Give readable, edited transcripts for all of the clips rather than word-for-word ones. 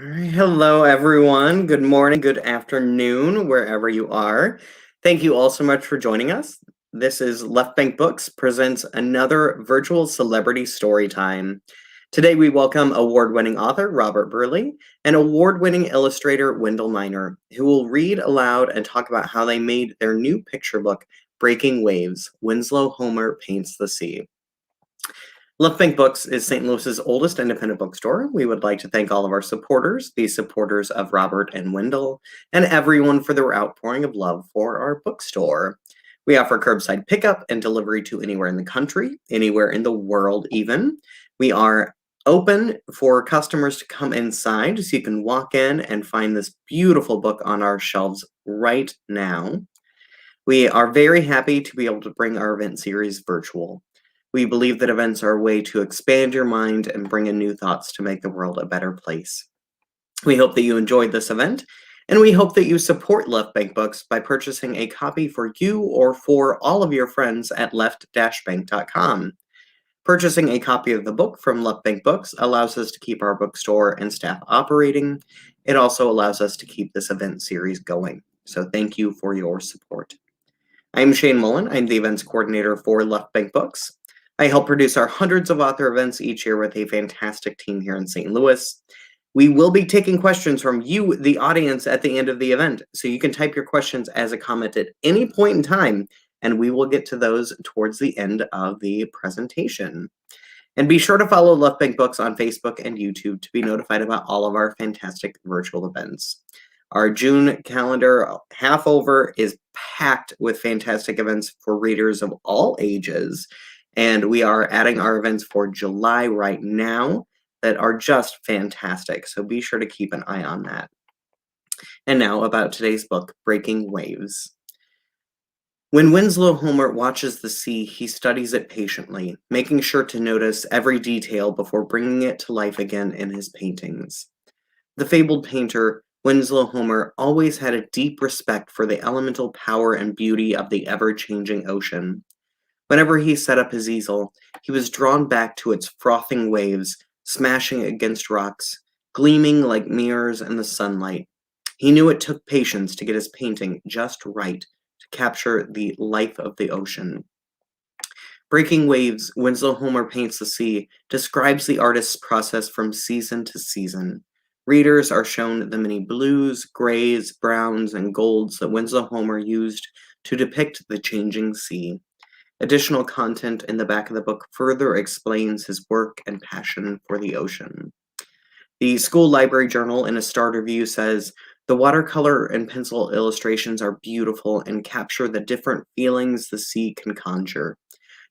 right. Hello, everyone. Good morning, good afternoon, wherever you are. Thank you all so much for joining us. This is Left Bank Books presents another virtual celebrity story time. Today, we welcome award-winning author Robert Burleigh and award-winning illustrator Wendell, who will read aloud and talk about how they made their new picture book, Breaking Waves, Winslow Homer Paints the Sea. Left Bank Books is St. Louis's oldest independent bookstore. We would like to thank all of our supporters, the supporters of Robert and Wendell, and everyone for their outpouring of love for our bookstore. We offer curbside pickup and delivery to anywhere in the country, anywhere in the world even. We are open for customers to come inside so you can walk in and find this beautiful book on our shelves right now. We are very happy to be able to bring our event series virtual. We believe that events are a way to expand your mind and bring in new thoughts to make the world a better place. We hope that you enjoyed this event, and we hope that you support Left Bank Books by purchasing a copy for you or for all of your friends at left-bank.com. Purchasing a copy of the book from Left Bank Books allows us to keep our bookstore and staff operating. It also allows us to keep this event series going. So thank you for your support. I'm Shane Mullen. I'm the events coordinator for Left Bank Books. I help produce our hundreds of author events each year with a fantastic team here in St. Louis. We will be taking questions from you, the audience, at the end of the event. So you can type your questions as a comment at any point in time, and we will get to those towards the end of the presentation. And be sure to follow Left Bank Books on Facebook and YouTube to be notified about all of our fantastic virtual events. Our June calendar, half over, is packed with fantastic events for readers of all ages. And we are adding our events for July right now that are just fantastic. So be sure to keep an eye on that. And now about today's book, Breaking Waves. When Winslow Homer watches the sea, he studies it patiently, making sure to notice every detail before bringing it to life again in his paintings. The fabled painter, Winslow Homer, always had a deep respect for the elemental power and beauty of the ever-changing ocean. Whenever he set up his easel, he was drawn back to its frothing waves, smashing against rocks, gleaming like mirrors in the sunlight. He knew it took patience to get his painting just right to capture the life of the ocean. Breaking Waves, Winslow Homer Paints the Sea describes the artist's process from season to season. Readers are shown the many blues, grays, browns, and golds that Winslow Homer used to depict the changing sea. Additional content in the back of the book further explains his work and passion for the ocean. The School Library Journal, in a starter review, says, "The watercolor and pencil illustrations are beautiful and capture the different feelings the sea can conjure.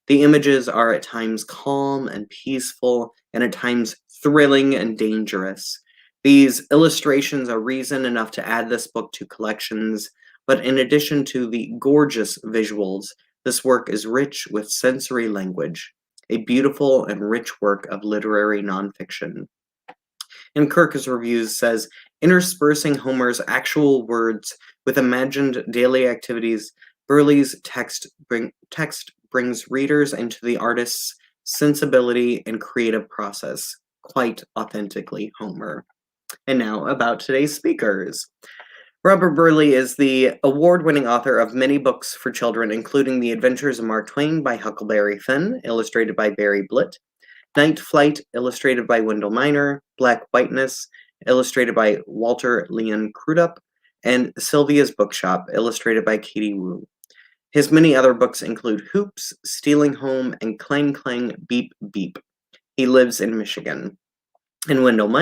The images are at times calm and peaceful, and at times thrilling and dangerous. These illustrations are reason enough to add this book to collections, but in addition to the gorgeous visuals, this work is rich with sensory language, a beautiful and rich work of literary nonfiction." And Kirkus Reviews says, interspersing Homer's actual words with imagined daily activities, Burleigh's text brings readers into the artist's sensibility and creative process, quite authentically Homer. And now about today's speakers. Robert Burleigh is the award-winning author of many books for children, including The Adventures of Mark Twain by Huckleberry Finn, illustrated by Barry Blitt, Night Flight, illustrated by Wendell, Black Whiteness, illustrated by Walter Leon Crudup, and Sylvia's Bookshop, illustrated by Katie Wu. His many other books include Hoops, Stealing Home, and Clang Clang Beep Beep. He lives in Michigan. And Wendell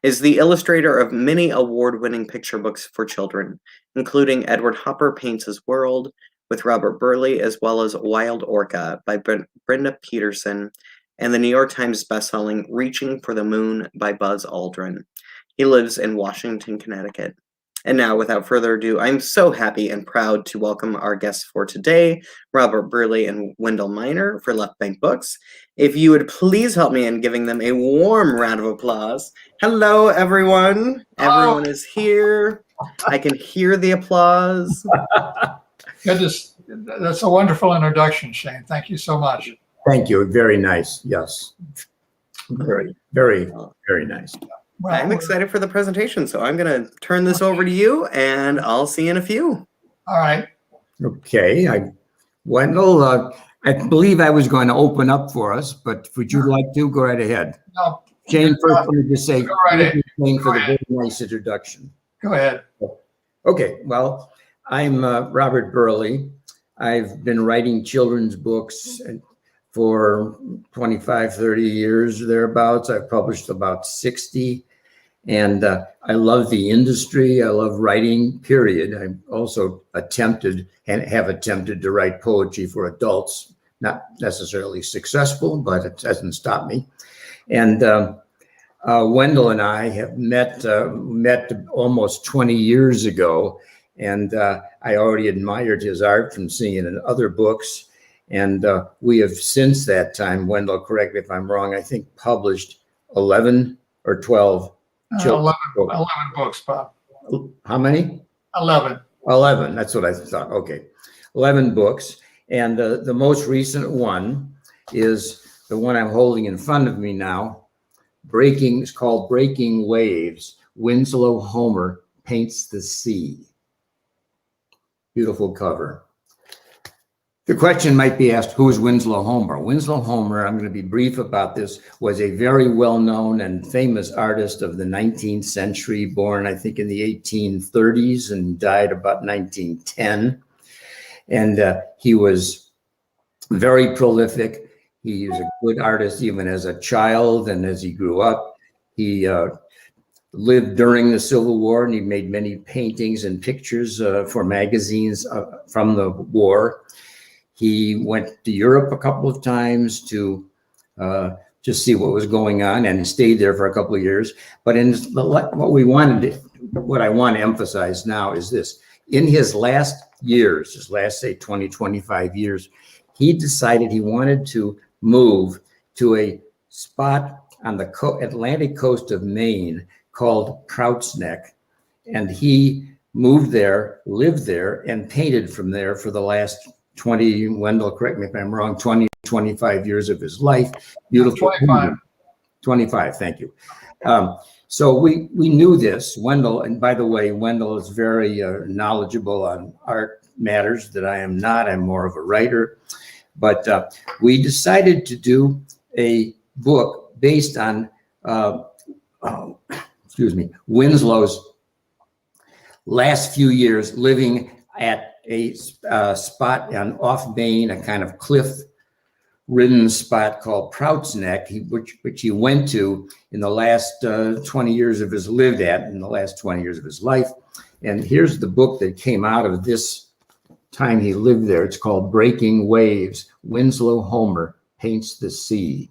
is the illustrator of many award-winning picture books for children, including Edward Hopper Paints His World with Robert Burleigh, as well as Wild Orca by Brenda Peterson, and the New York Times bestselling Reaching for the Moon by Buzz Aldrin. He lives in Washington, Connecticut. And now, without further ado, I'm so happy and proud to welcome our guests for today, Robert Burleigh and Wendell for Left Bank Books. If you would please help me in giving them a warm round of applause. Hello, everyone. Everyone is here. I can hear the applause. That's a wonderful introduction, Shane. Thank you so much. Thank you. Very nice. Yes. Very, very, very nice. Well, I'm excited for the presentation, so I'm going to turn this over to you, and I'll see you in a few. All right. Okay, Wendell, I believe I was going to open up for us, but would you like to go right ahead? No, Jane, first, let me just say, Go right ahead. Jane, for Go the ahead. very nice introduction. go ahead. Okay, well, I'm Robert Burleigh. I've been writing children's books for 25, 30 years, thereabouts. I've published about 60. And I love the industry. I love writing, period. I've also attempted and have attempted to write poetry for adults. Not necessarily successful, but it hasn't stopped me. And Wendell and I have met almost 20 years ago. And I already admired his art from seeing it in other books. And we have since that time, Wendell, correct me if I'm wrong, I think published 11 or 12 11 books, Bob. How many? 11. 11, that's what I thought. Okay. 11 books. And the most recent one is the one I'm holding in front of me now. It's called Breaking Waves. Winslow Homer Paints the Sea. Beautiful cover. The question might be asked, who is Winslow Homer? Winslow Homer, I'm going to be brief about this, was a very well-known and famous artist of the 19th century, born, I think, in the 1830s and died about 1910. And he was very prolific. He was a good artist even as a child and as he grew up. He lived during the Civil War and he made many paintings and pictures for magazines from the war. He went to Europe a couple of times to just see what was going on, and he stayed there for a couple of years. But what I want to emphasize now is this: in his last years, his last, say, 20, 25 years, he decided he wanted to move to a spot on the Atlantic coast of Maine called Prout's Neck, and he moved there, lived there, and painted from there for the last 20, Wendell, correct me if I'm wrong, 20, 25 years of his life. Beautiful. 25. 25, thank you. So we knew this, Wendell, and by the way, Wendell is very knowledgeable on art matters that I am not. I'm more of a writer. But we decided to do a book based on, Winslow's last few years living at a spot on off Maine, a kind of cliff-ridden spot called Prout's Neck, which he went to in the last 20 years of his lived at in the last 20 years of his life. And here's the book that came out of this time he lived there. It's called Breaking Waves. Winslow Homer Paints the Sea.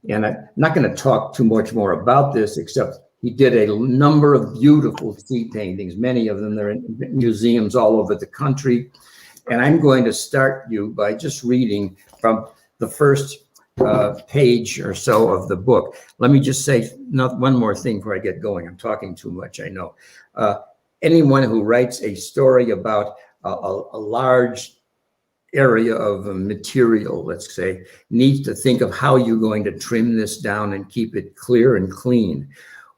And I'm not going to talk too much more about this, except he did a number of beautiful sea paintings. Many of them, they're in museums all over the country. And I'm going to start you by just reading from the first page or so of the book. Let me just say one more thing before I get going. I'm talking too much, I know. Anyone who writes a story about a large area of material, let's say, needs to think of how you're going to trim this down and keep it clear and clean.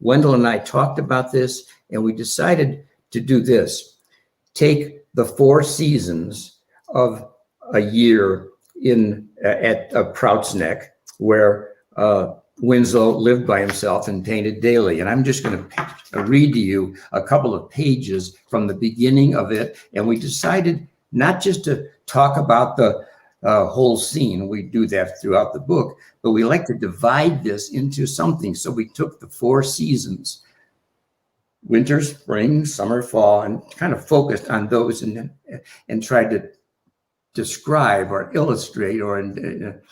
Wendell and I talked about this, and we decided to do this. Take the 4 seasons of a year at Prout's Neck, where Winslow lived by himself and painted daily. And I'm just going to read to you a couple of pages from the beginning of it. And we decided not just to talk about the whole scene. We do that throughout the book, but we like to divide this into something. So we took the 4 seasons, winter, spring, summer, fall, and kind of focused on those and tried to describe or illustrate or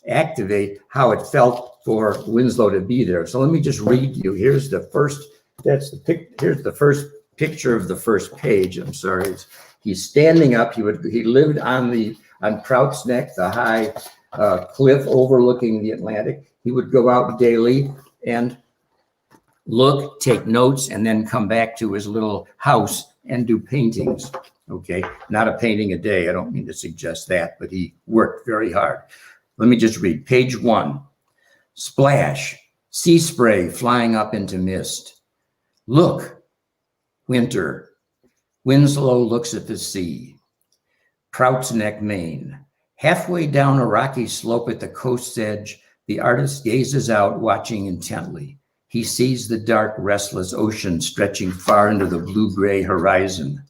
activate how it felt for Winslow to be there. So let me just read you. Here's the first, here's the first picture of the first page. I'm sorry. He's standing up. He lived on Prout's Neck, the high cliff overlooking the Atlantic. He would go out daily and look, take notes, and then come back to his little house and do paintings. Okay, not a painting a day. I don't mean to suggest that, but he worked very hard. Let me just read page 1. Splash, Sea spray flying up into mist. Look, winter. Winslow looks at the sea. Prout's Neck, Maine. Halfway down a rocky slope at the coast's edge, the artist gazes out, watching intently. He sees the dark, restless ocean stretching far into the blue-gray horizon.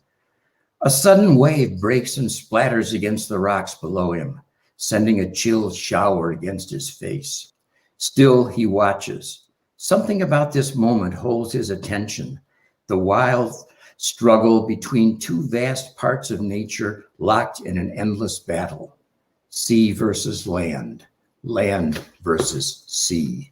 A sudden wave breaks and splatters against the rocks below him, sending a chill shower against his face. Still, he watches. Something about this moment holds his attention. The wild struggle between two vast parts of nature locked in an endless battle. Sea versus land, land versus sea.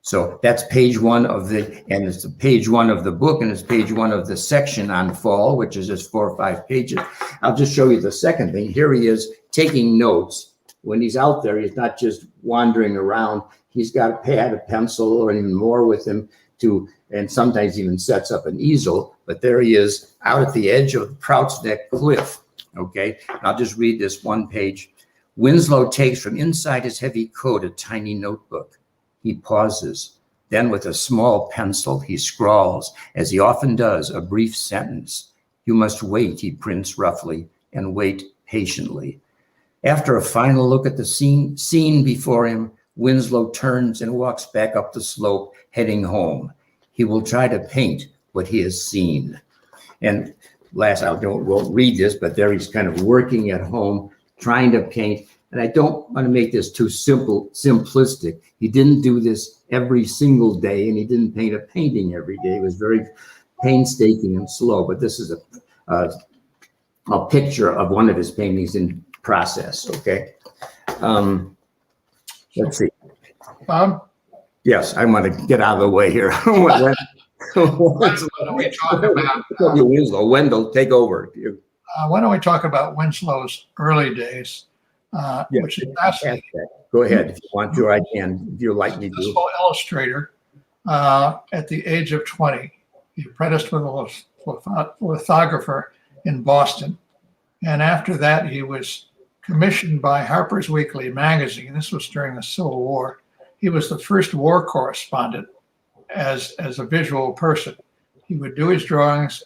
So that's page one of and it's page one of the book, and it's page one of the section on fall, which is just 4 or 5 pages. I'll just show you the second thing. Here he is taking notes. When he's out there, he's not just wandering around. He's got a pad, a pencil, or even more with him and sometimes even sets up an easel. But there he is out at the edge of Prout's Neck Cliff. Okay, I'll just read this one page. Winslow takes from inside his heavy coat a tiny notebook. He pauses. Then with a small pencil, he scrawls, as he often does, a brief sentence. You must wait, he prints roughly, and wait patiently. After a final look at the scene before him, Winslow turns and walks back up the slope, heading home. He will try to paint what he has seen. And last, won't read this, but there he's kind of working at home, trying to paint. And I don't want to make this too simplistic. He didn't do this every single day, and he didn't paint a painting every day. It was very painstaking and slow. But this is a picture of one of his paintings in process. Okay. Let's see. Bob? Yes, I want to get out of the way here. What are we talking about? Wendell, take over. Why don't we talk about Winslow's early days, which is fascinating. Go ahead if you want to, or I can, if you'd like me to. Successful illustrator at the age of 20. He apprenticed with a lithographer in Boston. And after that, he was commissioned by Harper's Weekly magazine. This was during the Civil War. He was the first war correspondent as a visual person. He would do his drawings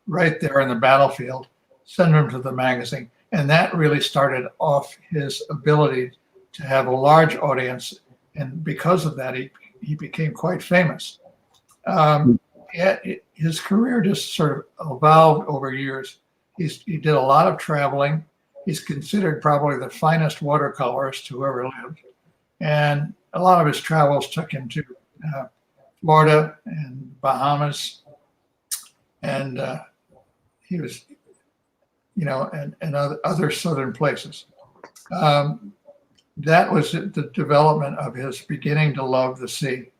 right there in the battlefield, send them to the magazine. And that really started off his ability to have a large audience. And because of that, he became quite famous. His career just sort of evolved over years. He did a lot of traveling. He's considered probably the finest watercolorist who ever lived. And a lot of his travels took him to Florida and Bahamas. And he was, and other southern places. That was the development of his beginning to love the sea.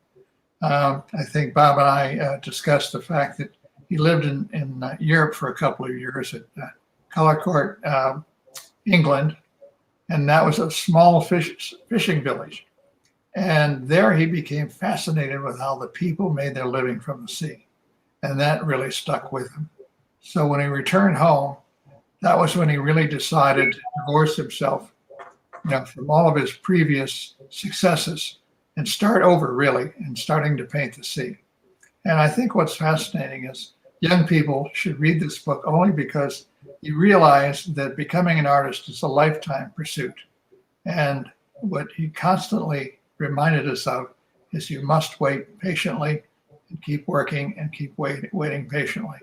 I think Bob and I discussed the fact that he lived in Europe for a couple of years at Cullercourt, England, and that was a small fishing village. And there he became fascinated with how the people made their living from the sea. And that really stuck with him. So when he returned home, that was when he really decided to divorce himself, from all of his previous successes and start over really and starting to paint the sea. And I think what's fascinating is young people should read this book only because you realize that becoming an artist is a lifetime pursuit. And what he constantly reminded us of is you must wait patiently and keep working and keep waiting patiently.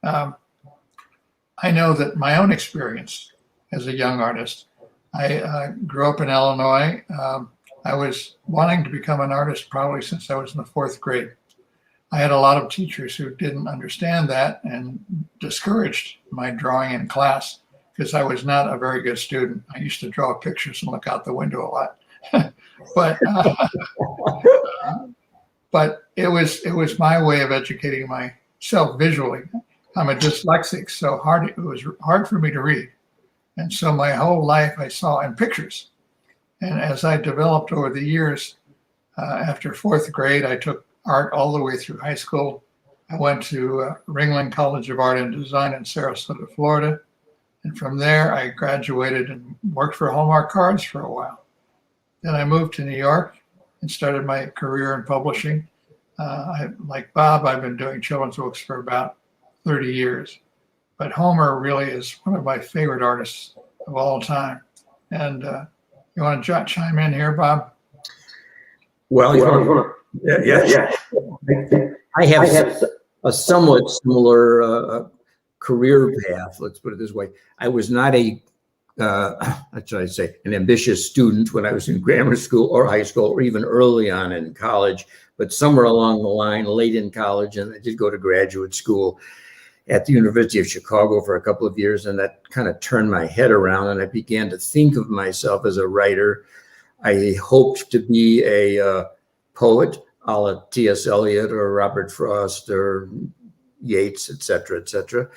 I know that my own experience as a young artist, I grew up in Illinois. I was wanting to become an artist probably since I was in the 4th grade. I had a lot of teachers who didn't understand that and discouraged my drawing in class because I was not a very good student. I used to draw pictures and look out the window a lot. But it was my way of educating myself visually. I'm a dyslexic, so it was hard for me to read. And so my whole life I saw in pictures. And as I developed over the years, after 4th grade, I took art all the way through high school. I went to Ringling College of Art and Design in Sarasota, Florida. And from there, I graduated and worked for Hallmark Cards for a while. Then I moved to New York and started my career in publishing. Like Bob, I've been doing children's books for about 30 years. But Homer really is one of my favorite artists of all time. And you want to chime in here, Bob? Well, yeah. I have a somewhat similar career path. Let's put it this way. I was not what should I say, an ambitious student when I was in grammar school or high school or even early on in college, but somewhere along the line, late in college, and I did go to graduate school at the University of Chicago for a couple of years, and that kind of turned my head around, and I began to think of myself as a writer. I hoped to be a poet, a la T.S. Eliot or Robert Frost or Yeats, et cetera, et cetera.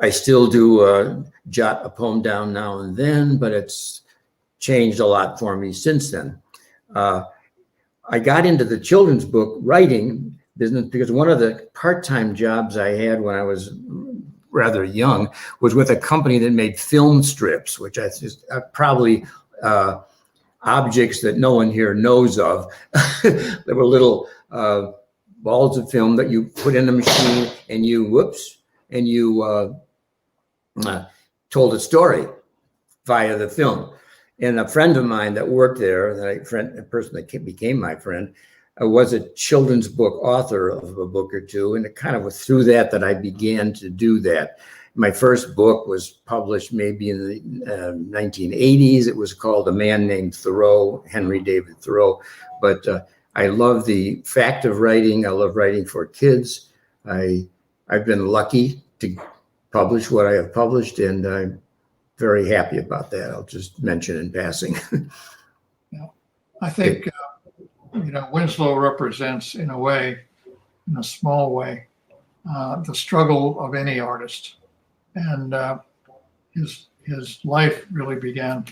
I still do jot a poem down now and then, but it's changed a lot for me since then. I got into the children's book writing business because one of the part-time jobs I had when I was rather young was with a company that made film strips, which I just probably objects that no one here knows of. There were little balls of film that you put in the machine and you told a story via the film. And a friend of mine that worked there, a person that became my friend, was a children's book author of a book or two. And it kind of was through that I began to do that. My first book was published maybe in the 1980s. It was called A Man Named Thoreau, Henry David Thoreau. But I love the fact of writing. I love writing for kids. I've been lucky to publish what I have published, and I'm very happy about that. I'll just mention in passing. Yeah. I think, Winslow represents, in a small way, the struggle of any artist. And his life really began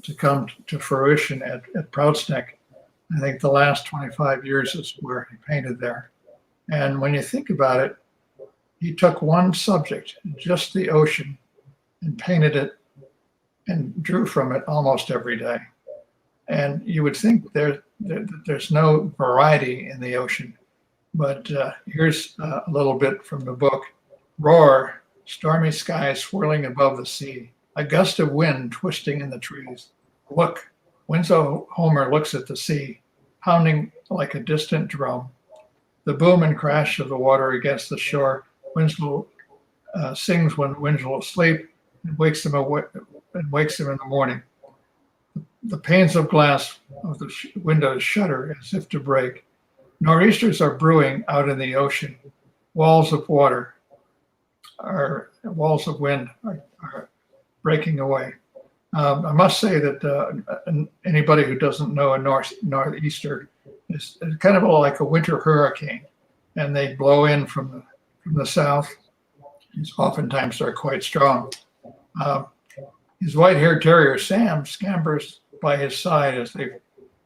to come to fruition at Proudsneck. I think the last 25 years is where he painted there. And when you think about it, he took one subject, just the ocean, and painted it and drew from it almost every day. And you would think there's no variety in the ocean. But here's a little bit from the book. Roar, stormy sky swirling above the sea, a gust of wind twisting in the trees. Look, Winslow Homer looks at the sea, pounding like a distant drum. The boom and crash of the water against the shore. Winslow sings when Winslow is asleep and wakes him in the morning. The panes of glass of the windows shudder as if to break. Nor'easters are brewing out in the ocean. Walls of wind are breaking away. I must say that anybody who doesn't know a nor'easter is kind of like a winter hurricane, and they blow in from the south. Oftentimes they're quite strong. His white-haired terrier Sam scampers by his side as they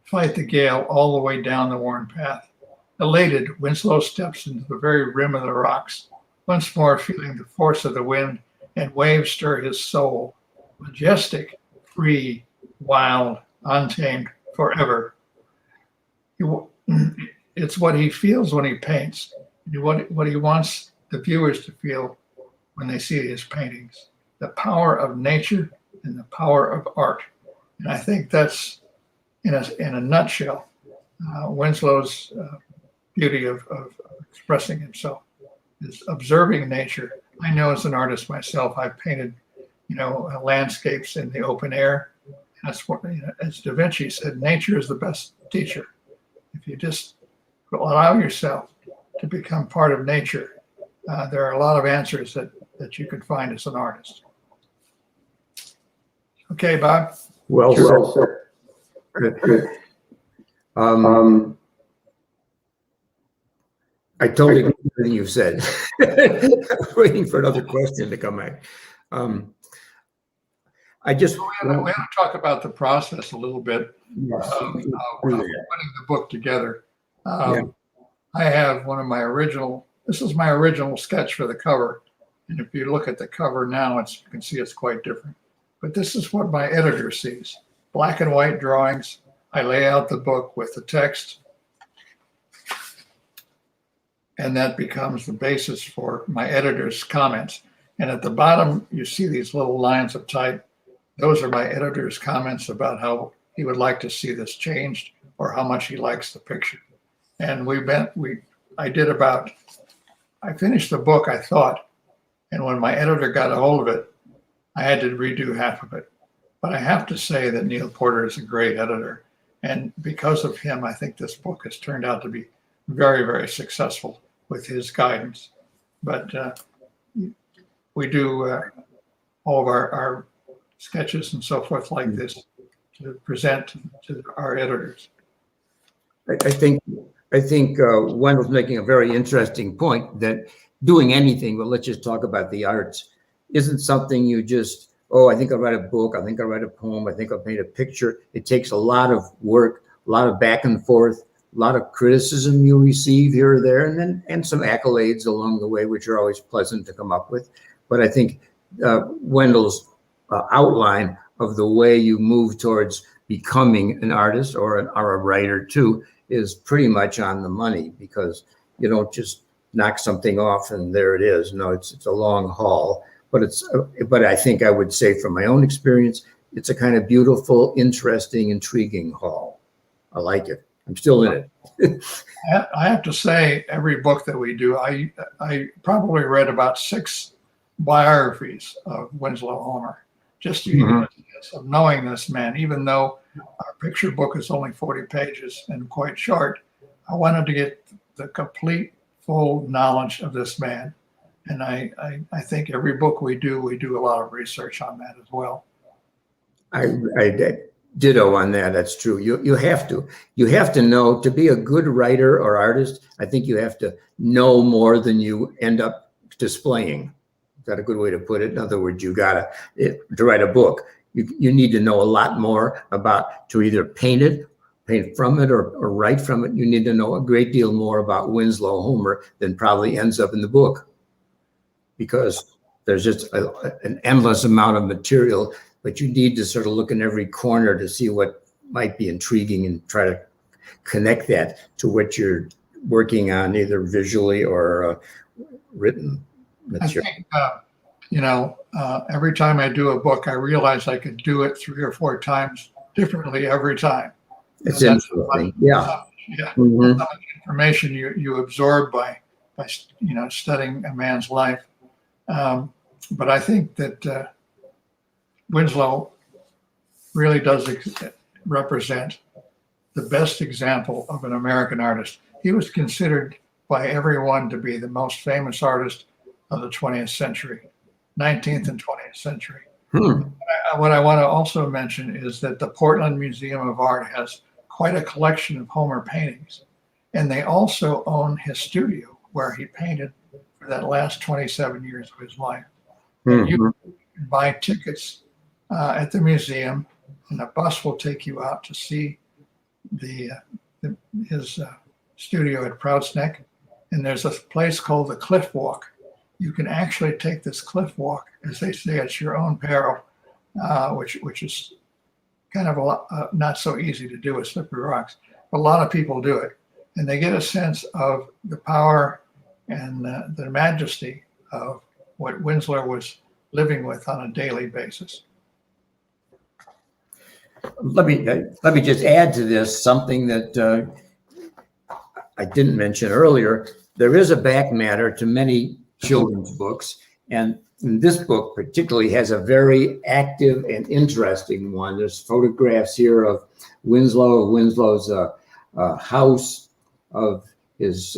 fight the gale all the way down the worn path. Elated, Winslow steps into the very rim of the rocks, once more feeling the force of the wind, and waves stir his soul. Majestic, free, wild, untamed, forever. It's what he feels when he paints, what he wants the viewers to feel when they see his paintings. The power of nature and the power of art. And I think that's, in a nutshell, Winslow's beauty of expressing himself, is observing nature. I know as an artist myself, I've painted, landscapes in the open air. That's what, as Da Vinci said, nature is the best teacher. If you just allow yourself to become part of nature, there are a lot of answers that you could find as an artist. Okay, Bob. Well said. Good. I totally agree with everything you've said. Waiting for another question to come back. We have to talk about the process a little bit. Yes, putting the book together. I have this is my original sketch for the cover. And if you look at the cover now, you can see it's quite different. But this is what my editor sees. Black and white drawings, I lay out the book with the text, and that becomes the basis for my editor's comments. And at the bottom, you see these little lines of type. Those are my editor's comments about how he would like to see this changed or how much he likes the picture. And I finished the book, I thought, and when my editor got a hold of it, I had to redo half of it. But I have to say that Neil Porter is a great editor. And because of him, I think this book has turned out to be very, very successful with his guidance. But we do all of our sketches and so forth like this to present to our editors. I think Wendell's making a very interesting point that doing anything, but let's just talk about the arts, isn't something you just, I think I'll write a book, I think I'll write a poem, I think I'll paint a picture. It takes a lot of work, a lot of back and forth, a lot of criticism you receive here or there, and some accolades along the way, which are always pleasant to come up with. But I think Wendell's outline of the way you move towards becoming an artist or a writer too is pretty much on the money, because you don't just knock something off and there it is. No, it's a long haul. But I think I would say from my own experience, it's a kind of beautiful, interesting, intriguing haul. I like it. I'm still in it. I have to say, every book that we do, I probably read about 6 biographies of Winslow Homer, just to get a sense of knowing this man. Even though our picture book is only 40 pages and quite short, I wanted to get the complete, full knowledge of this man. And I think every book we do a lot of research on that as well. I ditto on that. That's true. You have to know, to be a good writer or artist. I think you have to know more than you end up displaying. Is that a good way to put it? In other words, to write a book, you need to know a lot more to either paint from it or write from it. You need to know a great deal more about Winslow Homer than probably ends up in the book, because there's just an endless amount of material, but you need to sort of look in every corner to see what might be intriguing and try to connect that to what you're working on, either visually or written material. I think, every time I do a book, I realize I could do it 3 or 4 times differently every time. It's interesting. Yeah. Yeah. How much information you absorb by studying a man's life. But I think that Winslow really does represent the best example of an American artist. He was considered by everyone to be the most famous artist of the 20th century, 19th and 20th century. What I want to also mention is that the Portland Museum of Art has quite a collection of Homer paintings, and they also own his studio where he painted for that last 27 years of his life. You can buy tickets at the museum, and a bus will take you out to see his studio at Prouts Neck. And there's a place called the Cliff Walk. You can actually take this cliff walk, as they say, at your own peril, which is kind of not so easy to do with slippery rocks. But a lot of people do it, and they get a sense of the power and the majesty of what Winslow was living with on a daily basis. Let me just add to this something that I didn't mention earlier. There is a back matter to many children's books, and this book particularly has a very active and interesting one. There's photographs here of Winslow's house, of his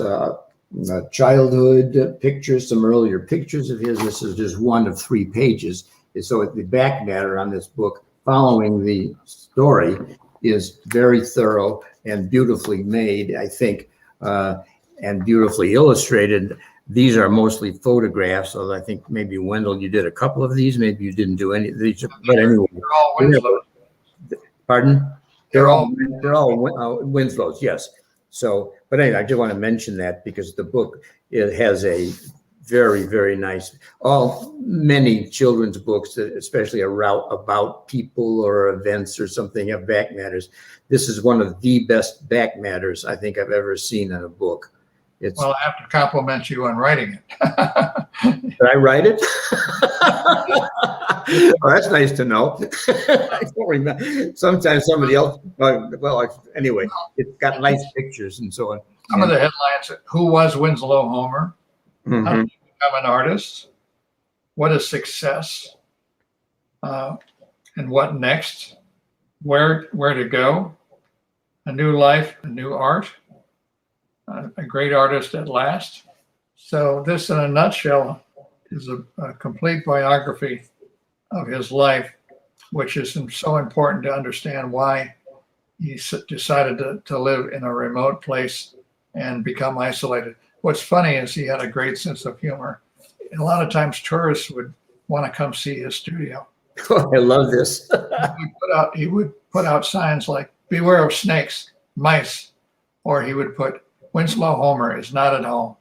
childhood pictures, some earlier pictures of his. This is just one of 3 pages. And so the back matter on this book, following the story, is very thorough and beautifully made, I think, and beautifully illustrated. These are mostly photographs, although I think maybe, Wendell, you did a couple of these. Maybe you didn't do any of these. But anyway. They're all Winslow. Pardon? They're all Winslow's, yes. So, but anyway, I just want to mention that because the book, it has a Very, very nice. Many children's books, especially about people or events or something, have back matters. This is one of the best back matters I think I've ever seen in a book. Well, I have to compliment you on writing it. Did I write it? Well, that's nice to know. I don't remember. Sometimes somebody else. Anyway, it's got nice pictures and so on. Some of the headlines: Who was Winslow Homer? Mhm. How did he become an artist? What is success? And what next? Where to go? A new life, a new art, a great artist at last. So this, in a nutshell, is a complete biography of his life, which is so important to understand why he decided to live in a remote place and become isolated. What's funny is he had a great sense of humor. A lot of times tourists would want to come see his studio. I love this. He would put out signs like, beware of snakes, mice, or he would put, Winslow Homer is not at home,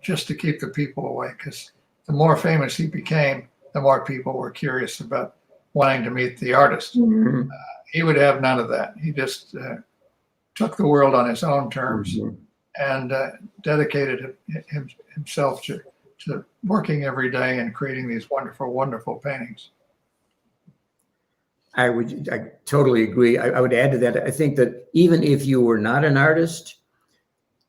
just to keep the people away. Because the more famous he became, the more people were curious about wanting to meet the artist. Mhm. He would have none of that. He just took the world on his own terms Mhm. and dedicated himself to working every day and creating these wonderful, wonderful paintings. I totally agree. I would add to that. I think that even if you were not an artist,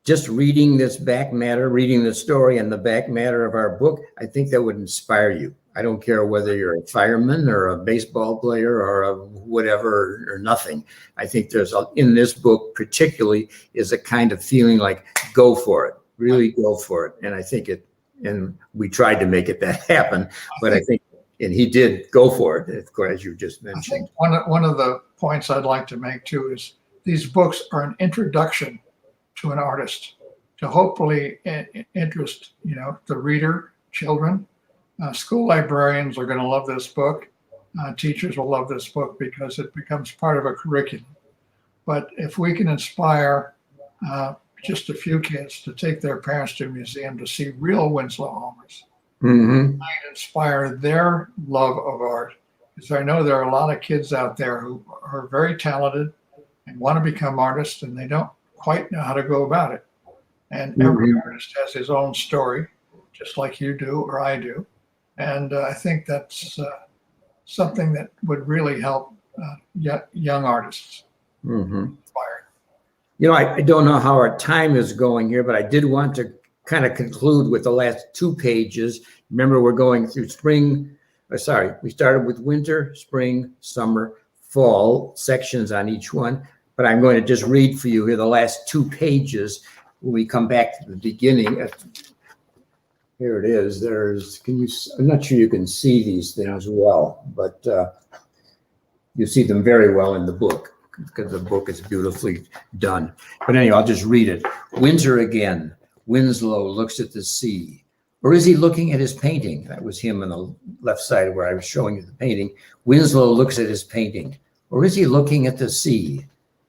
just reading this back matter, reading the story and the back matter of our book, I think that would inspire you. I don't care whether you're a fireman or a baseball player or a whatever or nothing. I think in this book particularly is a kind of feeling like, go for it, really go for it. And I think and we tried to make that happen, but I think, and he did go for it, of course, as you just I mentioned. think one of the points I'd like to make too is these books are an introduction to an artist to hopefully interest, the reader, children. School librarians are going to love this book. Teachers will love this book because it becomes part of a curriculum. But if we can inspire just a few kids to take their parents to a museum to see real Winslow Homers, Mm-hmm. might inspire their love of art. Because I know there are a lot of kids out there who are very talented and want to become artists, and they don't quite know how to go about it. And every artist has his own story, just like you do or I do. And I think that's something that would really help young artists inspire. I don't know how our time is going here, but I did want to kind of conclude with the last 2 pages. Remember, we're going through we started with winter, spring, summer, fall sections on each one, but I'm going to just read for you here the last 2 pages when we come back to the beginning. Here it is. I'm not sure you can see these things well, but you see them very well in the book because the book is beautifully done. But anyway, I'll just read it. Winter again. Winslow looks at the sea. Or is he looking at his painting? That was him on the left side where I was showing you the painting. Winslow looks at his painting. Or is he looking at the sea?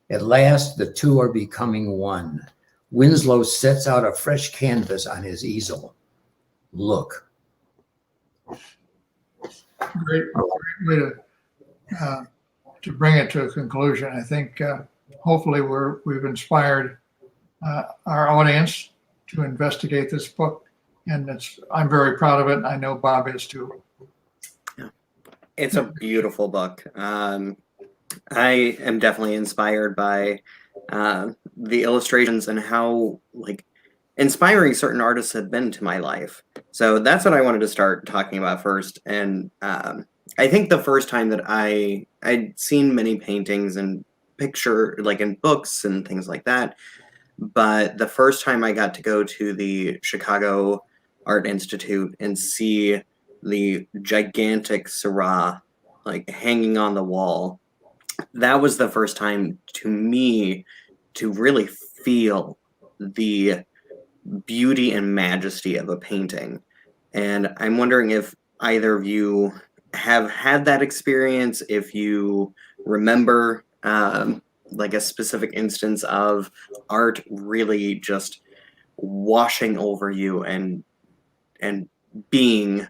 At last, the two are becoming one. Winslow sets out a fresh canvas on his easel. Look. Great way to bring it to a conclusion. I think hopefully we've inspired our audience to investigate this book, and I'm very proud of it. I know Bob is too. It's a beautiful book. I am definitely inspired by the illustrations and how inspiring certain artists have been to my life. So that's what I wanted to start talking about first. And I think the first time that I'd seen many paintings and in books and things like that, but the first time I got to go to the Chicago Art Institute and see the gigantic Seurat hanging on the wall, that was the first time to me to really feel the beauty and majesty of a painting. And I'm wondering if either of you have had that experience, if you remember a specific instance of art really just washing over you and being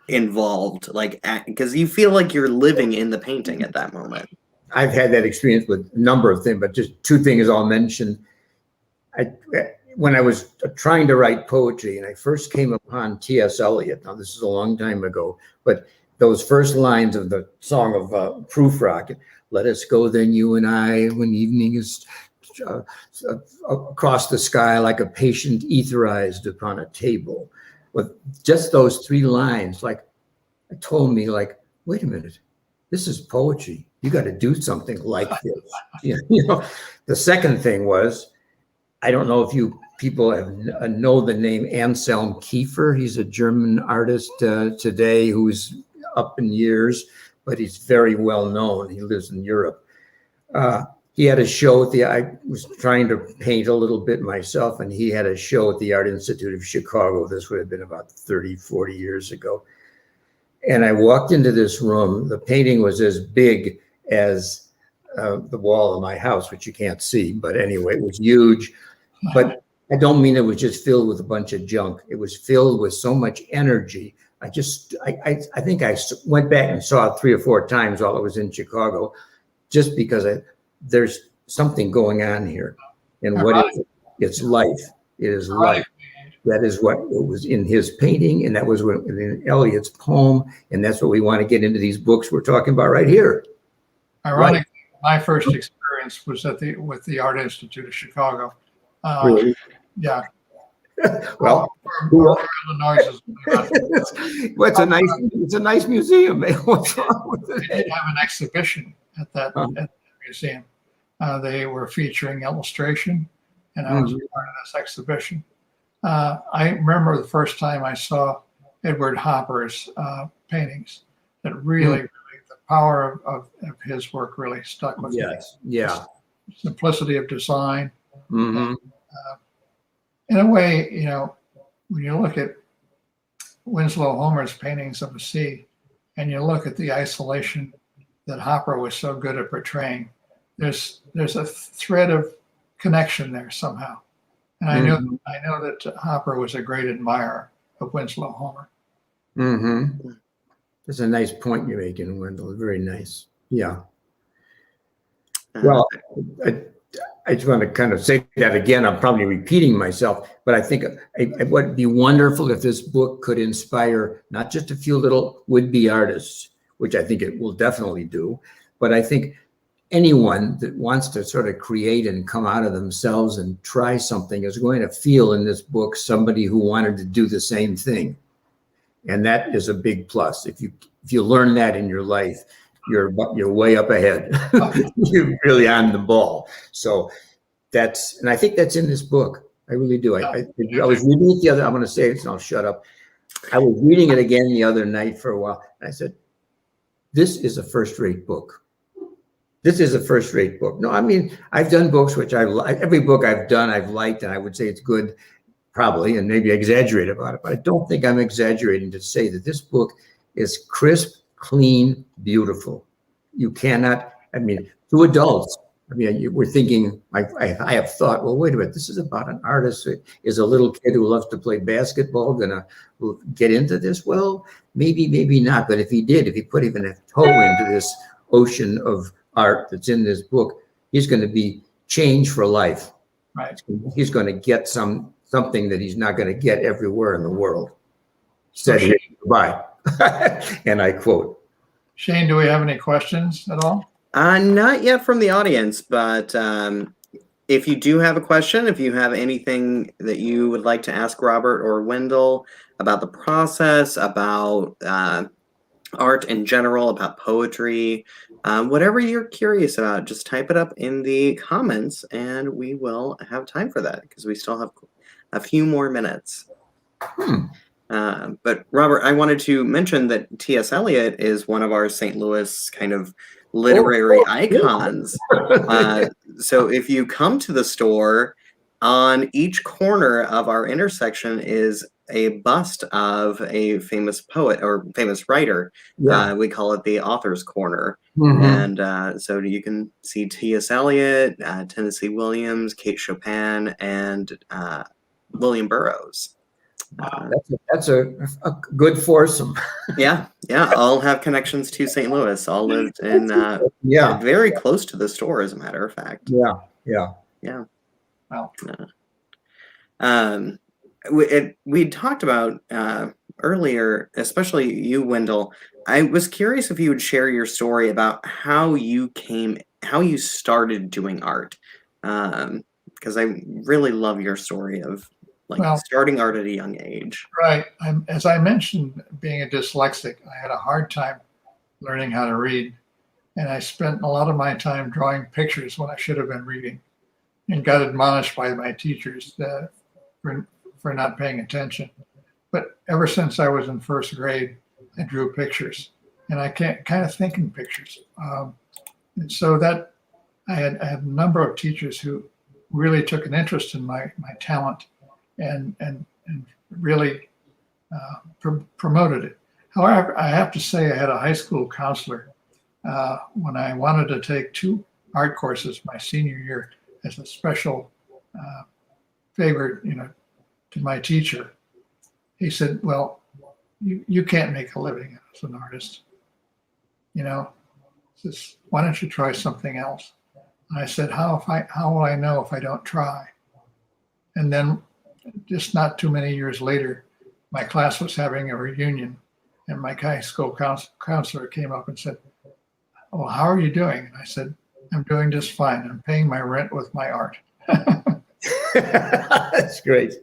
involved, like, because you feel like you're living in the painting at that moment. I've had that experience with a number of things, but just two things I'll mention. When I was trying to write poetry and I first came upon T.S. Eliot, now this is a long time ago, but those first lines of the song of Proof Rock, let us go then you and I when evening is across the sky like a patient etherized upon a table. With just those three lines, like, it told me, like, wait a minute, this is poetry. You got to do something like this. You know, the second thing was, I don't know if you people know the name Anselm Kiefer. He's a German artist today who's up in years, but he's very well known. He lives in Europe. He had a show at I was trying to paint a little bit myself, and he had a show at the Art Institute of Chicago. This would have been about 30, 40 years ago. And I walked into this room. The painting was as big as the wall of my house, which you can't see, but anyway, it was huge. But I don't mean it was just filled with a bunch of junk. It was filled with so much energy. I think I went back and saw it 3 or 4 times while I was in Chicago, just because there's something going on here. And what is it? It's life. It is life. That is what it was in his painting, and that was in Eliot's poem, and that's what we want to get into these books we're talking about right here. Ironically, my first experience was with the Art Institute of Chicago. Really? Yeah. Well, Illinois is well, it's a nice museum. What's wrong with it? They did have an exhibition at that museum. They were featuring illustration, and I was part of this exhibition. I remember the first time I saw Edward Hopper's paintings. That really, the power of his work really stuck with me. Yeah. Simplicity of design. Mm-hmm. In a way, you know, when you look at Winslow Homer's paintings of the sea, and you look at the isolation that Hopper was so good at portraying, there's a thread of connection there somehow. And I know that Hopper was a great admirer of Winslow Homer. Mm-hmm. That's a nice point you're making, Wendell. Very nice. Yeah. Well, I just want to kind of say that again. I'm probably repeating myself, but I think it would be wonderful if this book could inspire not just a few little would-be artists, which I think it will definitely do, but I think anyone that wants to sort of create and come out of themselves and try something is going to feel in this book somebody who wanted to do the same thing. And that is a big plus. If you learn that in your life, you're way up ahead. You're really on the ball. So and I think that's in this book. I really do. I was reading it the other, I'm going to say it and I'll shut up. I was reading it again the other night for a while. And I said, this is a first-rate book. This is a first-rate book. No, I mean, I've done books which every book I've done, I've liked, and I would say it's good, probably, and maybe exaggerate about it, but I don't think I'm exaggerating to say that this book is crisp, clean, beautiful. You cannot, I mean, to adults, I mean, we're thinking, I have thought, well, wait a minute, this is about an artist who is a little kid who loves to play basketball, gonna get into this? Well, maybe not, but if he put even a toe into this ocean of art that's in this book, he's going to be changed for life. Right. He's going to get something that he's not going to get everywhere in the world. Said he, goodbye. And I quote. Shane, do we have any questions at all? Not yet from the audience, but if you do have a question, if you have anything that you would like to ask Robert or Wendell about the process, about art in general, about poetry, whatever you're curious about, just type it up in the comments and we will have time for that because we still have a few more minutes. But Robert, I wanted to mention that T.S. Eliot is one of our St. Louis kind of literary icons. So if you come to the store, on each corner of our intersection is a bust of a famous poet or famous writer. Yeah. We call it the Author's Corner. Mm-hmm. And so you can see T.S. Eliot, Tennessee Williams, Kate Chopin, and William Burroughs. That's a good foursome. Yeah, all have connections to St. Louis. All lived in very close to the store, as a matter of fact. Yeah. Well, We talked about earlier, especially you, Wendell. I was curious if you would share your story about how you started doing art, because I really love your story of starting art at a young age. Right. As I mentioned, being a dyslexic, I had a hard time learning how to read. And I spent a lot of my time drawing pictures when I should have been reading, and got admonished by my teachers for not paying attention. But ever since I was in first grade, I drew pictures, and I kind of think in pictures. And so that I had a number of teachers who really took an interest in my talent and really promoted it. However, I have to say I had a high school counselor when I wanted to take 2 art courses my senior year as a special favor, to my teacher. He said, "Well, you can't make a living as an artist. Says, why don't you try something else?" And I said, "How will I know if I don't try?" And then, just not too many years later, my class was having a reunion, and my high school counselor came up and said, "Well, how are you doing?" And I said, "I'm doing just fine. I'm paying my rent with my art." That's great.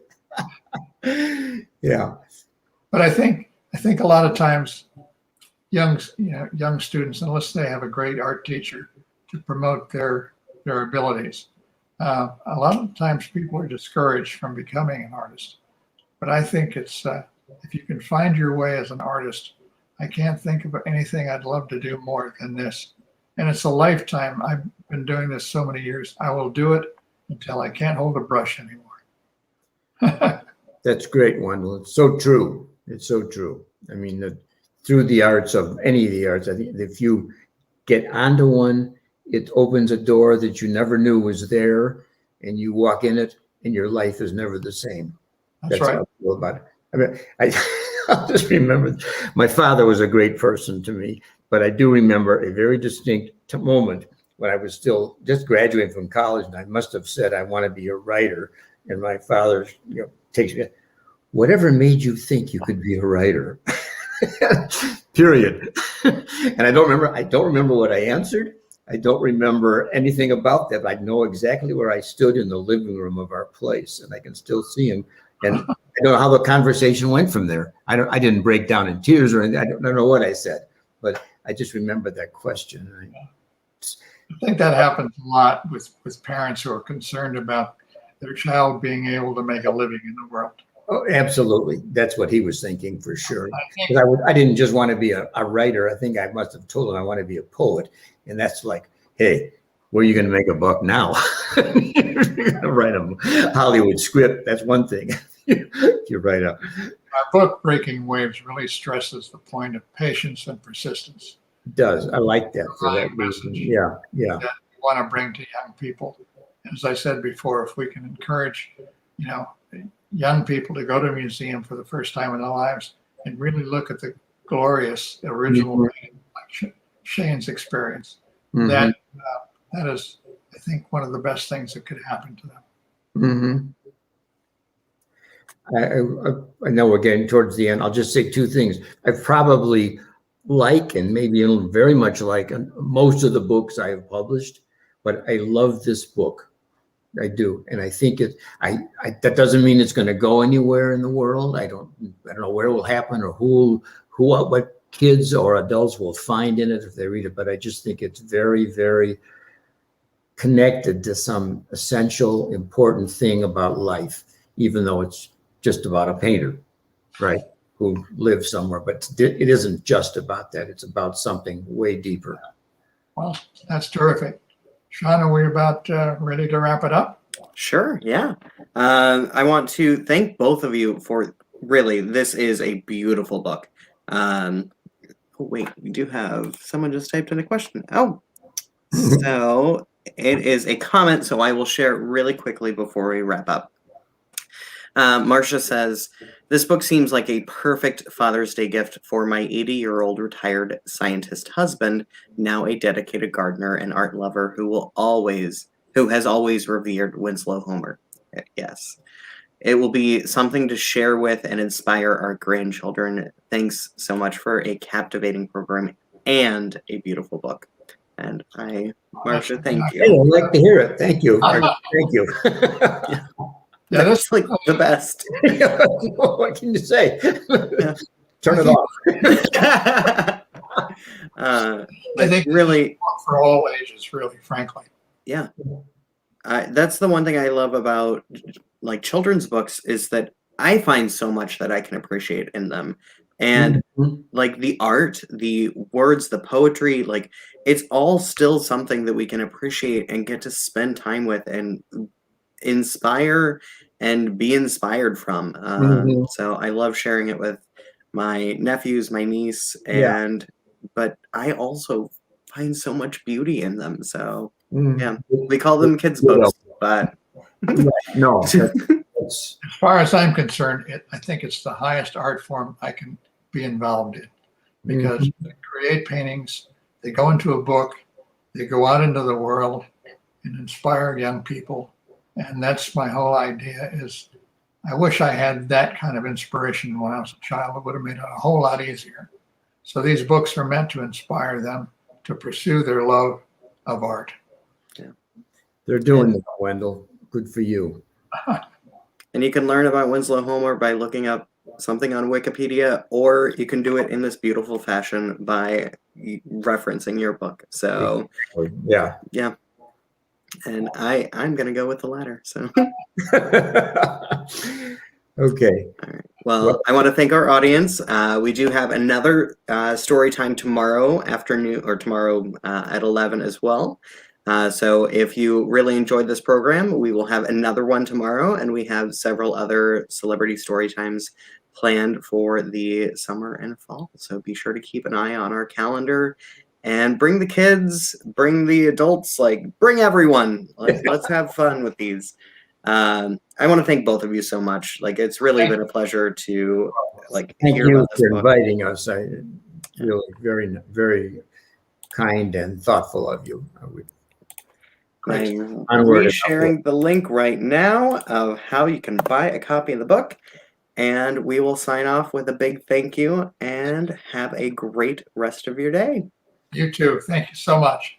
Yeah. But I think a lot of times young students, unless they have a great art teacher to promote their abilities, a lot of times people are discouraged from becoming an artist. But I think it's if you can find your way as an artist, I can't think of anything I'd love to do more than this. And it's a lifetime. I've been doing this so many years. I will do it until I can't hold a brush anymore. That's great, Wendell. It's so true. It's so true. I mean, through the arts of any of the arts, I think if you get onto one, it opens a door that you never knew was there, and you walk in it, and your life is never the same. That's right. How I feel about it. I mean, I just remember my father was a great person to me, but I do remember a very distinct moment when I was still just graduating from college, and I must have said I want to be a writer, and my father, takes me, "Whatever made you think you could be a writer?" Period. And I don't remember what I answered. I don't remember anything about that. I know exactly where I stood in the living room of our place, and I can still see him. And I don't know how the conversation went from there. I didn't break down in tears or anything. I don't know what I said, but I just remember that question. I think that happens a lot with parents who are concerned about their child being able to make a living in the world. Oh, absolutely. That's what he was thinking for sure. Because I didn't just want to be a writer. I think I must have told him I want to be a poet. And that's like, hey, where are you going to make a buck now? You're going to write a Hollywood script. That's one thing. You write up. Our book, Breaking Waves, really stresses the point of patience and persistence. It does. I like that for that reason. Yeah. That we want to bring to young people. As I said before, if we can encourage, young people to go to a museum for the first time in their lives and really look at the glorious original like Shane's experience, that is, I think, one of the best things that could happen to them. I know we're getting towards the end. I'll just say 2 things. I probably and maybe very much like most of the books I have published, but I love this book. I do, and I think that doesn't mean it's going to go anywhere in the world. I don't know where it will happen or what kids or adults will find in it if they read it. But I just think it's very, very connected to some essential, important thing about life, even though it's just about a painter, right, who lives somewhere. But it isn't just about that. It's about something way deeper. Well, that's terrific. Sean, are we about ready to wrap it up? Sure, yeah. I want to thank both of you for this is a beautiful book. Wait, we do have someone just typed in a question. Oh, so it is a comment, so I will share it really quickly before we wrap up. Marcia says, this book seems like a perfect Father's Day gift for my 80-year-old retired scientist husband, now a dedicated gardener and art lover who has always revered Winslow Homer. Yes. It will be something to share with and inspire our grandchildren. Thanks so much for a captivating program and a beautiful book. And Marcia, thank Hey, you. I'd like to hear it. Thank you. Thank you. Yeah, That's like the best. What can you say? Turn it off. I think really, for all ages, really, frankly. yeah. That's the one thing I love about like children's books is that I find so much that I can appreciate in them. And like the art, the words, the poetry, like it's all still something that we can appreciate and get to spend time with and inspire and be inspired from. So I love sharing it with my nephews, my niece, but I also find so much beauty in them. So yeah, we call them kids' books, but no. As far as I'm concerned, I think it's the highest art form I can be involved in because they create paintings, they go into a book, they go out into the world and inspire young people. And that's my whole idea is I wish I had that kind of inspiration when I was a child. It would have made it a whole lot easier. So these books are meant to inspire them to pursue their love of art. Yeah. They're doing it, Wendell. Good for you. And you can learn about Winslow Homer by looking up something on Wikipedia, or you can do it in this beautiful fashion by referencing your book. So yeah. And I'm gonna go with the latter. So okay. All right. Well, I want to thank our audience. We do have another story time tomorrow afternoon or tomorrow at 11 as well. So if you really enjoyed this program, we will have another one tomorrow, and we have several other celebrity story times planned for the summer and fall. So be sure to keep an eye on our calendar and bring the kids, bring the adults, like bring everyone. Like let's have fun with these. I want to thank both of you so much. Like it's really been a pleasure to thank hear you about this for book. inviting us. Really very, very kind and thoughtful of you. I'm Onward. sharing the link right now of how you can buy a copy of the book, and we will sign off with a big thank you and have a great rest of your day. You too. Thank you so much.